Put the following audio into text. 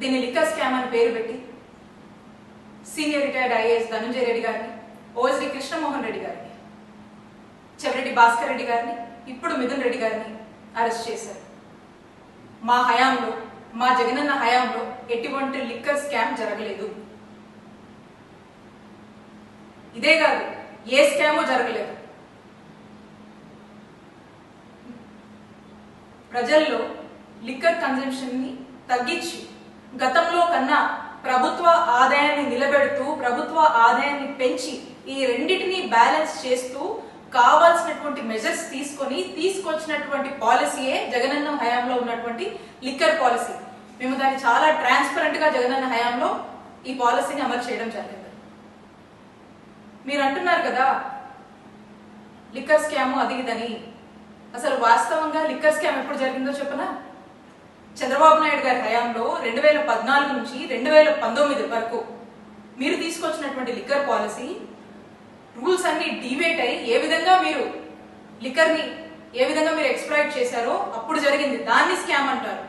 దీన్ని liquor scam అని పేరు పెట్టి senior retired IAS Dhananjaya Reddy గారిని, ఓఎస్డి కృష్ణమోహన్ రెడ్డి గారిని, చెవిరెడ్డి భాస్కర్ రెడ్డి గారిని, ఇప్పుడు మిథున్ రెడ్డి గారిని అరెస్ట్ చేశారు. మా హయాంలో, మా జగనన్న హయాంలో ఎటువంటి లిక్కర్ స్కామ్ జరగలేదు. ఇదే కాదు, ఏ స్కామో జరగలేదు. ప్రజల్లో లిక్కర్ కన్జంప్షన్ ని తగ్గించి గతంలో కన్నా ప్రభుత్వ ఆదాయాన్ని నిలబెడుతూ, ప్రభుత్వ ఆదాయాన్ని పెంచి ఈ రెండింటిని బ్యాలెన్స్ చేస్తూ కావాల్సినటువంటి మెజర్స్ తీసుకొచ్చినటువంటి పాలసీయే జగనన్న హయాంలో ఉన్నటువంటి లిక్కర్ పాలసీ. మేము దాన్ని చాలా ట్రాన్స్పరెంట్ గా జగనన్న హయాంలో ఈ పాలసీని అమలు చేయడం జరిగింది. మీరు అంటున్నారు కదా లిక్కర్ స్కామ్ అది ఇదని. అసలు వాస్తవంగా లిక్కర్ స్కామ్ ఎప్పుడు జరిగిందో చెప్పనా? చంద్రబాబు నాయుడు గారి హయాంలో 2014 నుంచి 2019 వరకు మీరు తీసుకొచ్చినటువంటి లిక్కర్ పాలసీ రూల్స్ అన్ని డివేట్ అయ్యి ఏ విధంగా మీరు లిక్కర్ ని ఏ విధంగా మీరు ఎక్స్ప్లాయిట్ చేశారో అప్పుడు జరిగింది. దాన్ని స్కామ్ అంటారు.